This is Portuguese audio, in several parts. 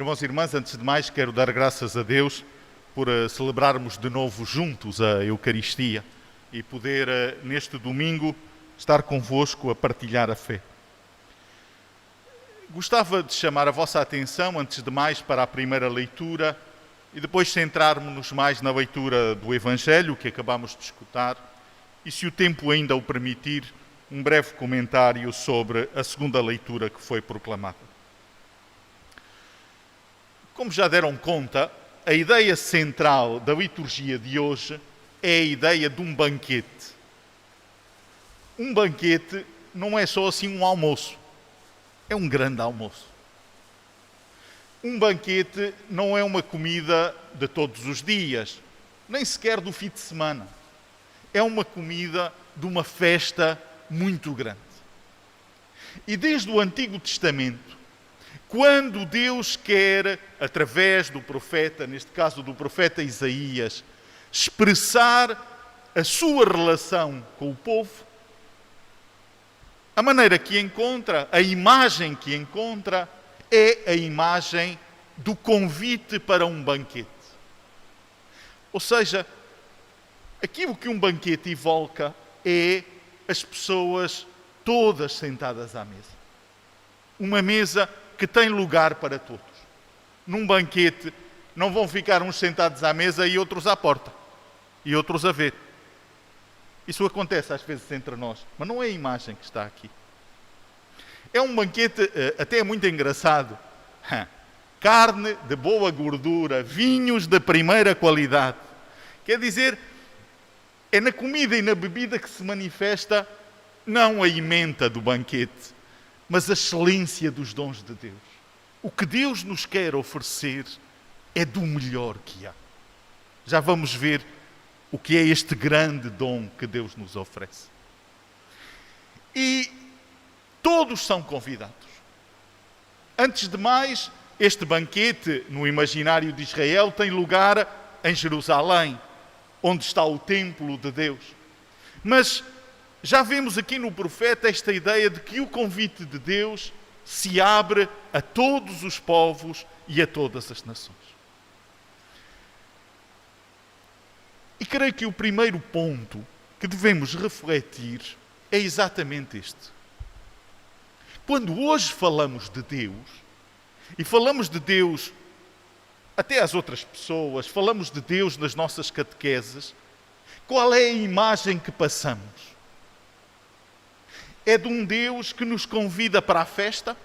Irmãos e irmãs, antes de mais quero dar graças a Deus por celebrarmos de novo juntos a Eucaristia e poder neste domingo estar convosco a partilhar a fé. Gostava de chamar a vossa atenção, antes de mais, para a primeira leitura e depois centrarmos-nos mais na leitura do Evangelho que acabamos de escutar e, se o tempo ainda o permitir, um breve comentário sobre a segunda leitura que foi proclamada. Como já deram conta, a ideia central da liturgia de hoje é a ideia de um banquete. Um banquete não é só assim um almoço, é um grande almoço. Um banquete não é uma comida de todos os dias, nem sequer do fim de semana. É uma comida de uma festa muito grande. E desde o Antigo Testamento, quando Deus quer, através do profeta, neste caso do profeta Isaías, expressar a sua relação com o povo, a maneira que encontra, a imagem que encontra, é a imagem do convite para um banquete. Ou seja, aquilo que um banquete evoca é as pessoas todas sentadas à mesa. Uma mesa que tem lugar para todos. Num banquete não vão ficar uns sentados à mesa e outros à porta. E outros a ver. Isso acontece às vezes entre nós, mas não é a imagem que está aqui. É um banquete até muito engraçado. Carne de boa gordura, vinhos de primeira qualidade. Quer dizer, é na comida e na bebida que se manifesta não a ementa do banquete, mas a excelência dos dons de Deus. O que Deus nos quer oferecer é do melhor que há. Já vamos ver o que é este grande dom que Deus nos oferece. E todos são convidados. Antes de mais, este banquete no imaginário de Israel tem lugar em Jerusalém, onde está o templo de Deus. Mas já vemos aqui no profeta esta ideia de que o convite de Deus se abre a todos os povos e a todas as nações. E creio que o primeiro ponto que devemos refletir é exatamente este. Quando hoje falamos de Deus, e falamos de Deus até às outras pessoas, falamos de Deus nas nossas catequeses, qual é a imagem que passamos? É de um Deus que nos convida para a festa?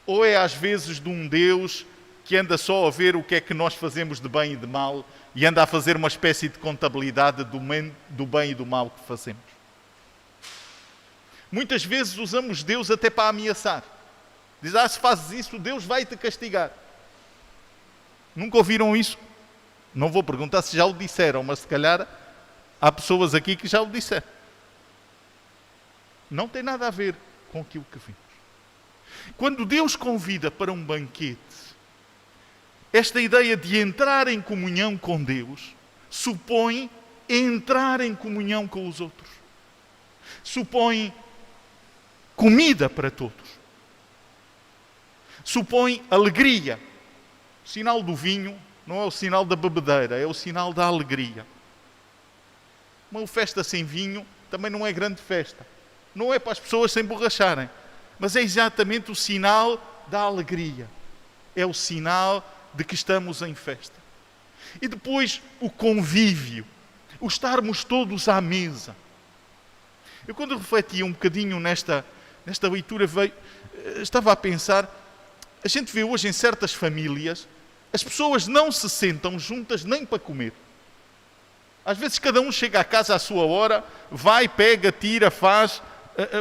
Ou é às vezes de um Deus que anda só a ver o que é que nós fazemos de bem e de mal e anda a fazer uma espécie de contabilidade do bem e do mal que fazemos? Muitas vezes usamos Deus até para ameaçar. Diz, se fazes isso, Deus vai te castigar. Nunca ouviram isso? Não vou perguntar se já o disseram, mas se calhar há pessoas aqui que já o disseram. Não tem nada a ver com aquilo que vimos. Quando Deus convida para um banquete, esta ideia de entrar em comunhão com Deus supõe entrar em comunhão com os outros. Supõe comida para todos. Supõe alegria. O sinal do vinho não é o sinal da bebedeira, é o sinal da alegria. Uma festa sem vinho também não é grande festa. Não é para as pessoas se emborracharem, mas é exatamente o sinal da alegria. É o sinal de que estamos em festa. E depois o convívio, o estarmos todos à mesa. Eu quando refletia um bocadinho nesta leitura, estava a pensar, a gente vê hoje em certas famílias, as pessoas não se sentam juntas nem para comer. Às vezes cada um chega à casa à sua hora, vai, pega, tira, faz,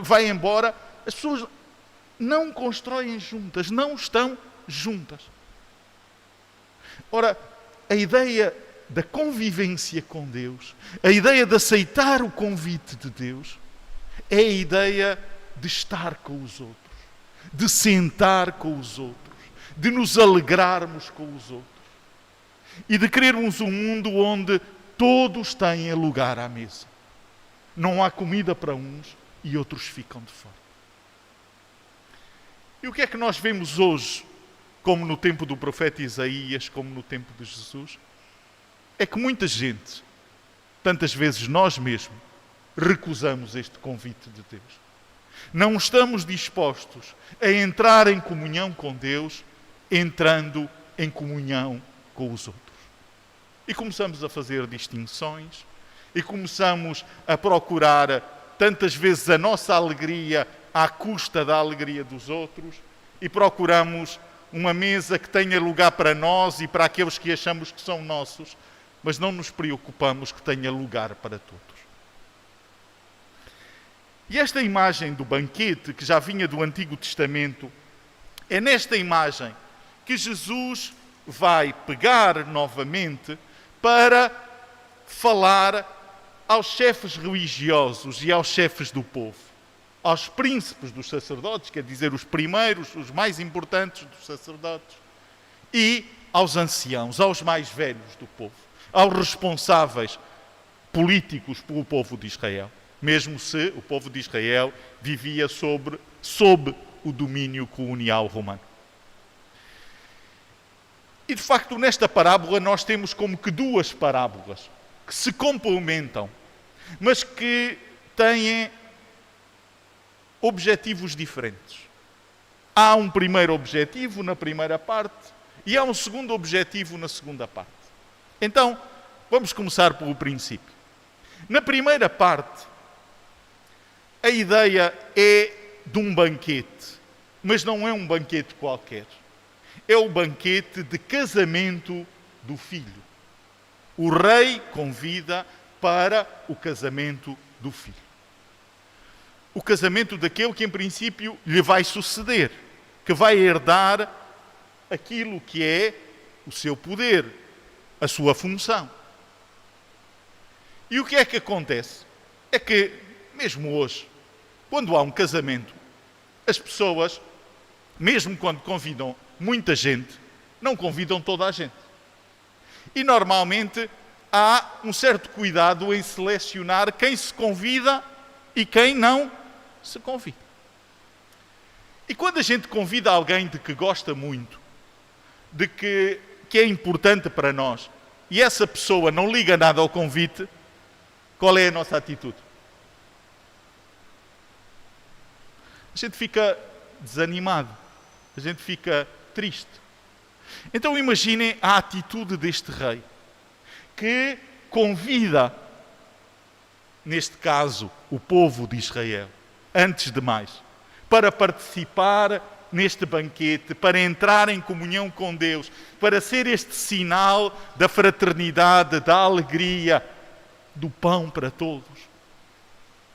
vai embora. As pessoas não constroem juntas, não estão juntas. Ora, a ideia da convivência com Deus, a ideia de aceitar o convite de Deus, é a ideia de estar com os outros, de sentar com os outros, de nos alegrarmos com os outros e de querermos um mundo onde todos têm lugar à mesa. Não há comida para uns e outros ficam de fora. E o que é que nós vemos hoje como no tempo do profeta Isaías, como no tempo de Jesus, é que muita gente, tantas vezes nós mesmos, recusamos este convite de Deus. Não estamos dispostos a entrar em comunhão com Deus, entrando em comunhão com os outros. E começamos a fazer distinções, e começamos a procurar tantas vezes a nossa alegria à custa da alegria dos outros, e procuramos uma mesa que tenha lugar para nós e para aqueles que achamos que são nossos, mas não nos preocupamos que tenha lugar para todos. E esta imagem do banquete, que já vinha do Antigo Testamento, é nesta imagem que Jesus vai pegar novamente para falar aos chefes religiosos e aos chefes do povo, aos príncipes dos sacerdotes, quer dizer, os primeiros, os mais importantes dos sacerdotes, e aos anciãos, aos mais velhos do povo, aos responsáveis políticos pelo povo de Israel, mesmo se o povo de Israel vivia sob o domínio colonial romano. E de facto, nesta parábola, nós temos como que duas parábolas que se complementam, mas que têm objetivos diferentes. Há um primeiro objetivo na primeira parte e há um segundo objetivo na segunda parte. Então, vamos começar pelo princípio. Na primeira parte, a ideia é de um banquete, mas não é um banquete qualquer. É o banquete de casamento do filho. O rei convida para o casamento do filho. O casamento daquele que, em princípio, lhe vai suceder, que vai herdar aquilo que é o seu poder, a sua função. E o que é que acontece? É que, mesmo hoje, quando há um casamento, as pessoas, mesmo quando convidam muita gente, não convidam toda a gente. E normalmente há um certo cuidado em selecionar quem se convida e quem não se convida. E quando a gente convida alguém de que gosta muito, de que é importante para nós, e essa pessoa não liga nada ao convite, qual é a nossa atitude? A gente fica desanimado, a gente fica triste. Então imaginem a atitude deste rei, que convida, neste caso, o povo de Israel, antes de mais, para participar neste banquete, para entrar em comunhão com Deus, para ser este sinal da fraternidade, da alegria, do pão para todos.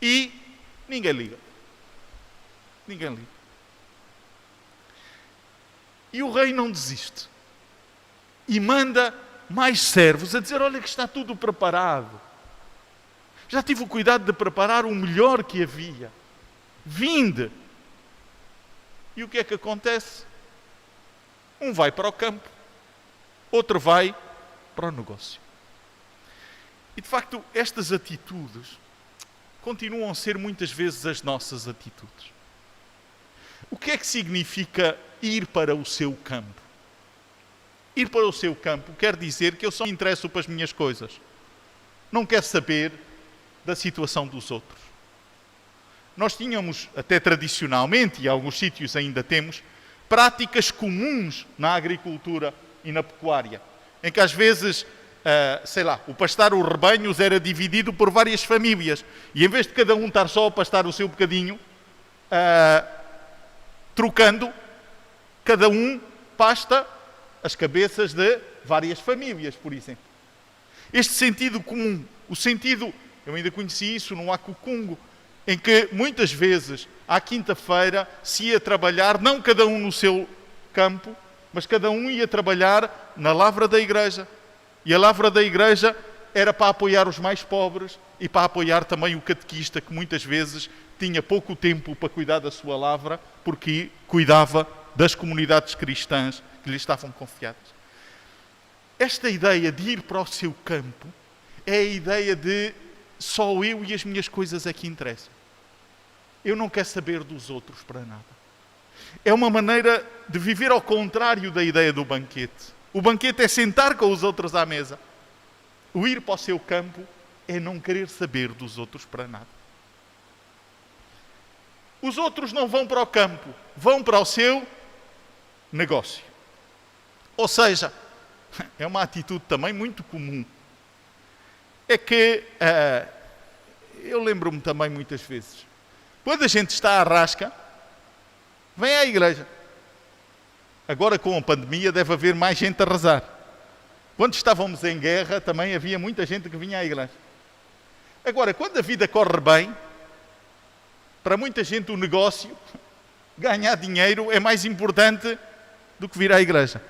E ninguém liga. Ninguém liga. E o rei não desiste. E manda mais servos a dizer, olha que está tudo preparado. Já tive o cuidado de preparar o melhor que havia. Vinde. E o que é que acontece? Um vai para o campo, outro vai para o negócio. E de facto, estas atitudes continuam a ser muitas vezes as nossas atitudes. O que é que significa ir para o seu campo? Ir para o seu campo quer dizer que eu só me interesso para as minhas coisas. Não quero saber da situação dos outros. Nós tínhamos, até tradicionalmente, e em alguns sítios ainda temos, práticas comuns na agricultura e na pecuária, em que às vezes, o pastar os rebanhos era dividido por várias famílias, e em vez de cada um estar só a pastar o seu bocadinho, trocando, cada um pasta as cabeças de várias famílias, por exemplo. Este sentido comum, o sentido, eu ainda conheci isso no Akukungo, em que muitas vezes, à quinta-feira, se ia trabalhar, não cada um no seu campo, mas cada um ia trabalhar na lavra da igreja. E a lavra da igreja era para apoiar os mais pobres e para apoiar também o catequista, que muitas vezes tinha pouco tempo para cuidar da sua lavra, porque cuidava das comunidades cristãs que lhe estavam confiadas. Esta ideia de ir para o seu campo é a ideia de só eu e as minhas coisas é que interessam. Eu não quero saber dos outros para nada. É uma maneira de viver ao contrário da ideia do banquete. O banquete é sentar com os outros à mesa. O ir para o seu campo é não querer saber dos outros para nada. Os outros não vão para o campo, vão para o seu negócio. Ou seja, é uma atitude também muito comum. É que, eu lembro-me também muitas vezes, quando a gente está à rasca, vem à igreja. Agora com a pandemia deve haver mais gente a rezar. Quando estávamos em guerra também havia muita gente que vinha à igreja. Agora, quando a vida corre bem, para muita gente o negócio, ganhar dinheiro é mais importante do que vir à igreja,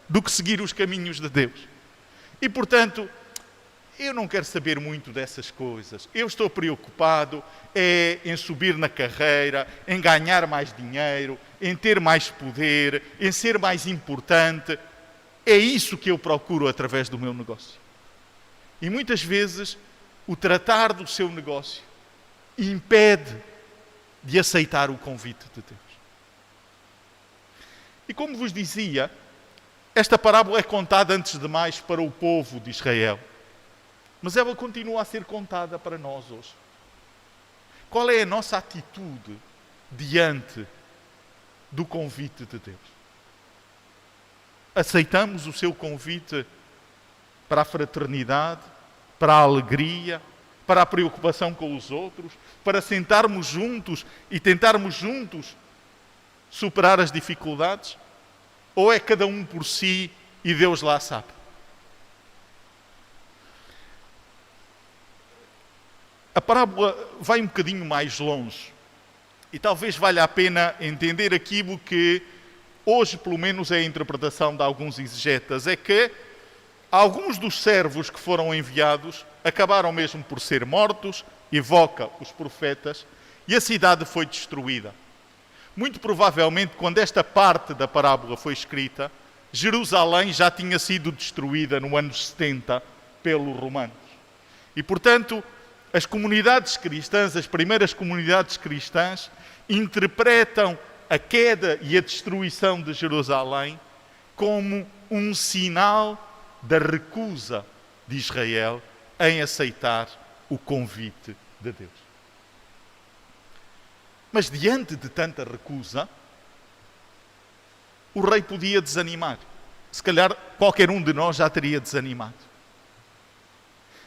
do que seguir os caminhos de Deus. E portanto, eu não quero saber muito dessas coisas. Eu estou preocupado em subir na carreira, em ganhar mais dinheiro, em ter mais poder, em ser mais importante. É isso que eu procuro através do meu negócio. E muitas vezes o tratar do seu negócio impede de aceitar o convite de Deus. E como vos dizia, esta parábola é contada antes de mais para o povo de Israel. Mas ela continua a ser contada para nós hoje. Qual é a nossa atitude diante do convite de Deus? Aceitamos o seu convite para a fraternidade, para a alegria, para a preocupação com os outros, para sentarmos juntos e tentarmos juntos superar as dificuldades? Ou é cada um por si e Deus lá sabe? A parábola vai um bocadinho mais longe e talvez valha a pena entender aquilo que hoje, pelo menos, é a interpretação de alguns exegetas, é que alguns dos servos que foram enviados acabaram mesmo por ser mortos, evoca os profetas, e a cidade foi destruída. Muito provavelmente, quando esta parte da parábola foi escrita, Jerusalém já tinha sido destruída no ano 70 pelos romanos. E, portanto, as comunidades cristãs, as primeiras comunidades cristãs, interpretam a queda e a destruição de Jerusalém como um sinal da recusa de Israel em aceitar o convite de Deus. Mas diante de tanta recusa, o rei podia desanimar. Se calhar qualquer um de nós já teria desanimado.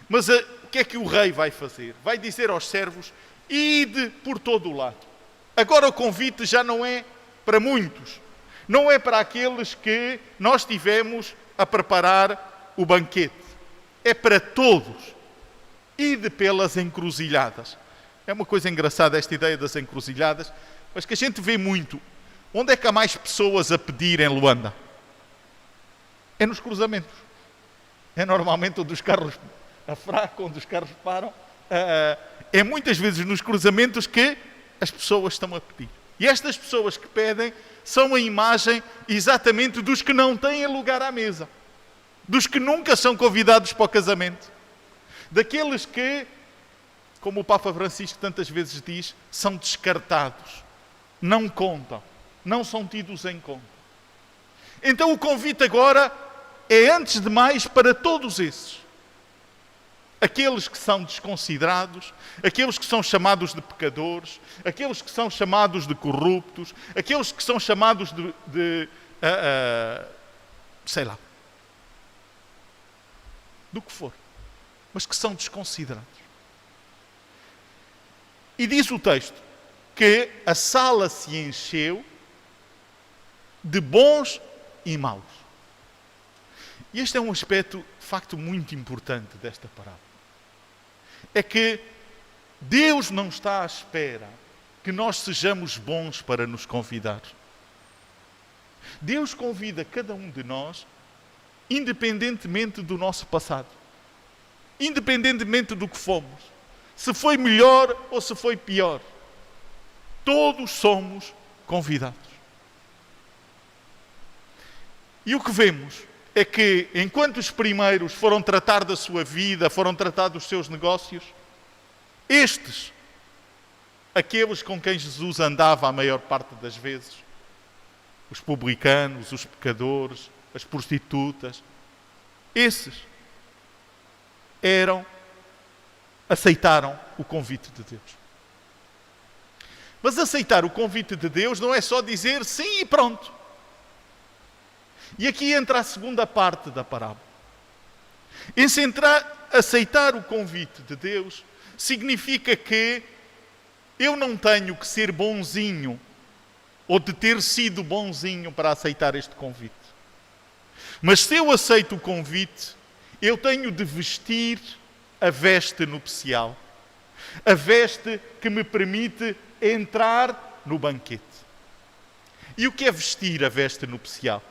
Mas o que é que o rei vai fazer? Vai dizer aos servos: ide por todo o lado. Agora o convite já não é para muitos. Não é para aqueles que nós tivemos a preparar o banquete. É para todos. Ide pelas encruzilhadas. É uma coisa engraçada esta ideia das encruzilhadas, mas que a gente vê muito. Onde é que há mais pessoas a pedir em Luanda? É nos cruzamentos. É normalmente onde os carros afracam, onde os carros param. É muitas vezes nos cruzamentos que as pessoas estão a pedir. E estas pessoas que pedem são a imagem exatamente dos que não têm lugar à mesa. Dos que nunca são convidados para o casamento. Daqueles que, como o Papa Francisco tantas vezes diz, são descartados. Não contam. Não são tidos em conta. Então o convite agora é, antes de mais, para todos esses. Aqueles que são desconsiderados, aqueles que são chamados de pecadores, aqueles que são chamados de corruptos, aqueles que são chamados sei lá, do que for, mas que são desconsiderados. E diz o texto que a sala se encheu de bons e maus. E este é um aspecto, de facto, muito importante desta parábola. É que Deus não está à espera que nós sejamos bons para nos convidar. Deus convida cada um de nós, independentemente do nosso passado. Independentemente do que fomos. Se foi melhor ou se foi pior. Todos somos convidados. E o que vemos é que, enquanto os primeiros foram tratar da sua vida, foram tratar dos seus negócios, estes, aqueles com quem Jesus andava a maior parte das vezes, os publicanos, os pecadores, as prostitutas. Esses aceitaram o convite de Deus. Mas aceitar o convite de Deus não é só dizer sim e pronto. E aqui entra a segunda parte da parábola. Aceitar o convite de Deus significa que eu não tenho que ser bonzinho ou de ter sido bonzinho para aceitar este convite. Mas se eu aceito o convite, eu tenho de vestir a veste nupcial. A veste que me permite entrar no banquete. E o que é vestir a veste nupcial?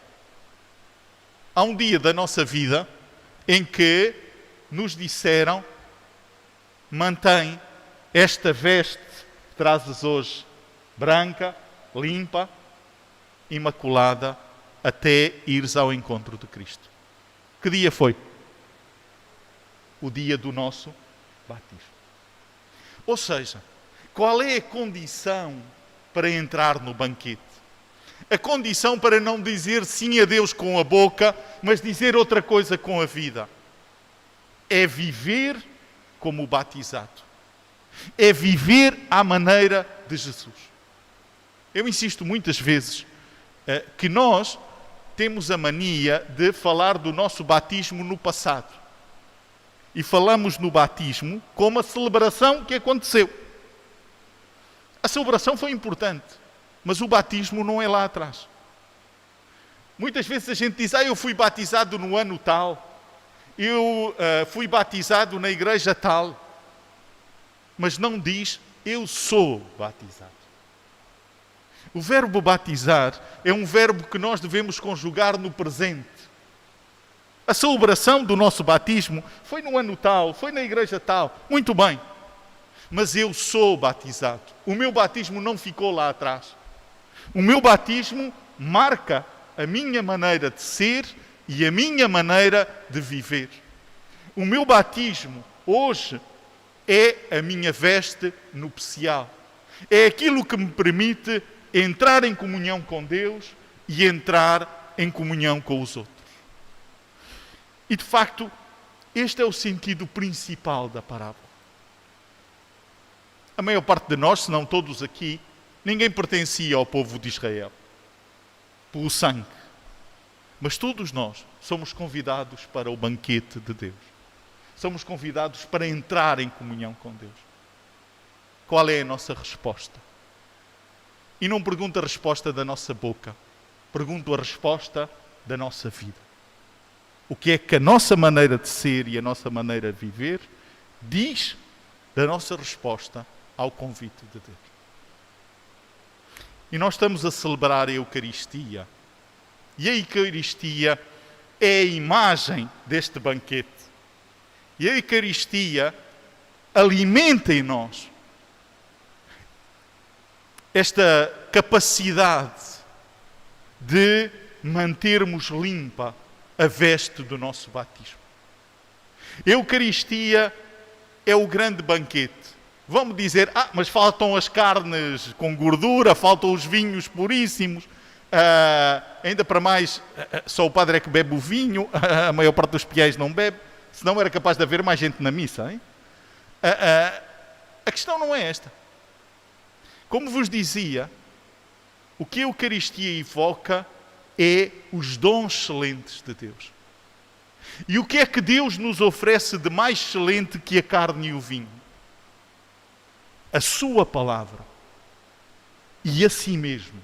Há um dia da nossa vida em que nos disseram: mantém esta veste que trazes hoje branca, limpa, imaculada, até ires ao encontro de Cristo. Que dia foi? O dia do nosso batismo. Ou seja, qual é a condição para entrar no banquete? A condição para não dizer sim a Deus com a boca, mas dizer outra coisa com a vida. É viver como o batizado. É viver à maneira de Jesus. Eu insisto muitas vezes que nós temos a mania de falar do nosso batismo no passado. E falamos no batismo como a celebração que aconteceu. A celebração foi importante, mas o batismo não é lá atrás. Muitas vezes a gente diz: eu fui batizado no ano tal, eu fui batizado na igreja tal, mas não diz: eu sou batizado. O verbo batizar é um verbo que nós devemos conjugar no presente. A celebração do nosso batismo foi no ano tal, foi na igreja tal, muito bem. Mas eu sou batizado. O meu batismo não ficou lá atrás. O meu batismo marca a minha maneira de ser e a minha maneira de viver. O meu batismo hoje é a minha veste nupcial. É aquilo que me permite entrar em comunhão com Deus e entrar em comunhão com os outros. E de facto, este é o sentido principal da parábola. A maior parte de nós, se não todos aqui, ninguém pertencia ao povo de Israel pelo sangue. Mas todos nós somos convidados para o banquete de Deus. Somos convidados para entrar em comunhão com Deus. Qual é a nossa resposta? E não pergunto a resposta da nossa boca, pergunto a resposta da nossa vida. O que é que a nossa maneira de ser e a nossa maneira de viver diz da nossa resposta ao convite de Deus. E nós estamos a celebrar a Eucaristia. E a Eucaristia é a imagem deste banquete. E a Eucaristia alimenta em nós esta capacidade de mantermos limpa a veste do nosso batismo. A Eucaristia é o grande banquete. Vamos dizer: mas faltam as carnes com gordura, faltam os vinhos puríssimos, ainda para mais, só o padre é que bebe o vinho, a maior parte dos fiéis não bebe, senão era capaz de haver mais gente na missa. Hein? A questão não é esta. Como vos dizia, o que a Eucaristia evoca é os dons excelentes de Deus. E o que é que Deus nos oferece de mais excelente que a carne e o vinho? A sua palavra. E a si mesmo,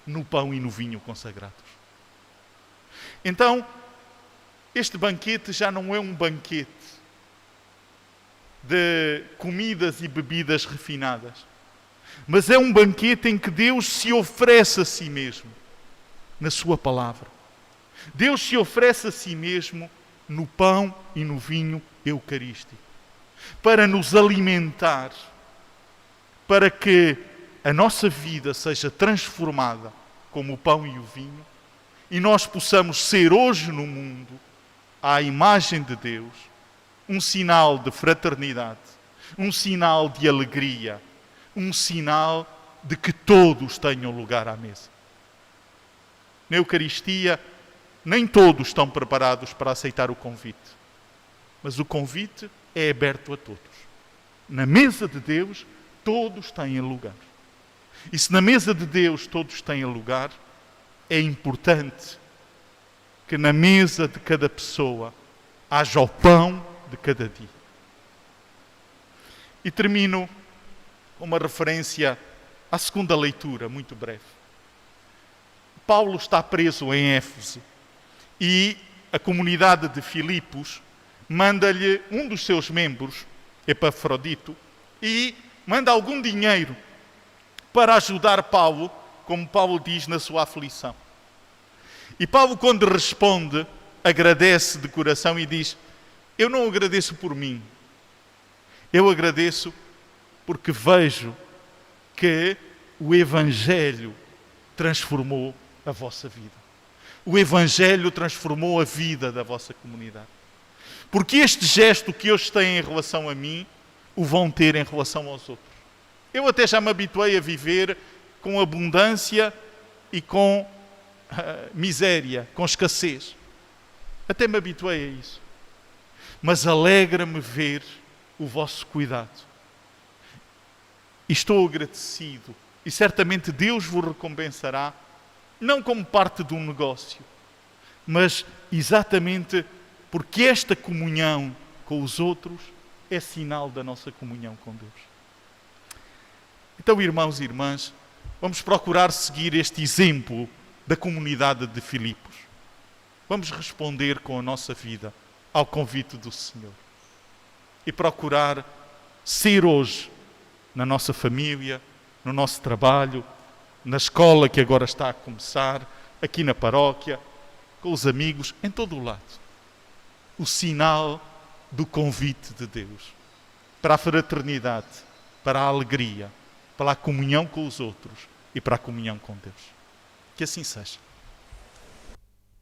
no pão e no vinho consagrados. Então, este banquete já não é um banquete de comidas e bebidas refinadas, mas é um banquete em que Deus se oferece a si mesmo, na sua palavra. Deus se oferece a si mesmo no pão e no vinho eucarístico, para nos alimentar, para que a nossa vida seja transformada como o pão e o vinho, e nós possamos ser hoje no mundo, à imagem de Deus, um sinal de fraternidade, um sinal de alegria, um sinal de que todos tenham lugar à mesa. na Eucaristia, nem todos estão preparados para aceitar o convite. Mas o convite é aberto a todos. Na mesa de Deus, todos têm lugar. E se na mesa de Deus todos têm lugar, é importante que na mesa de cada pessoa haja o pão de cada dia. E termino com uma referência à segunda leitura, muito breve. Paulo está preso em Éfeso e a comunidade de Filipos manda-lhe um dos seus membros, Epafrodito, e manda algum dinheiro para ajudar Paulo, como Paulo diz na sua aflição. E Paulo, quando responde, agradece de coração e diz: eu não agradeço por mim, eu agradeço porque vejo que o Evangelho transformou a vossa vida. O Evangelho transformou a vida da vossa comunidade. Porque este gesto que hoje têm em relação a mim, o vão ter em relação aos outros. Eu até já me habituei a viver com abundância e com miséria, com escassez. Até me habituei a isso. Mas alegra-me ver o vosso cuidado. E estou agradecido. E certamente Deus vos recompensará, não como parte de um negócio, mas exatamente porque esta comunhão com os outros é sinal da nossa comunhão com Deus. Então, irmãos e irmãs, vamos procurar seguir este exemplo da comunidade de Filipos. Vamos responder com a nossa vida ao convite do Senhor. E procurar ser hoje, na nossa família, no nosso trabalho, na escola que agora está a começar, aqui na paróquia, com os amigos, em todo o lado, o sinal do convite de Deus para a fraternidade, para a alegria, para a comunhão com os outros e para a comunhão com Deus. Que assim seja.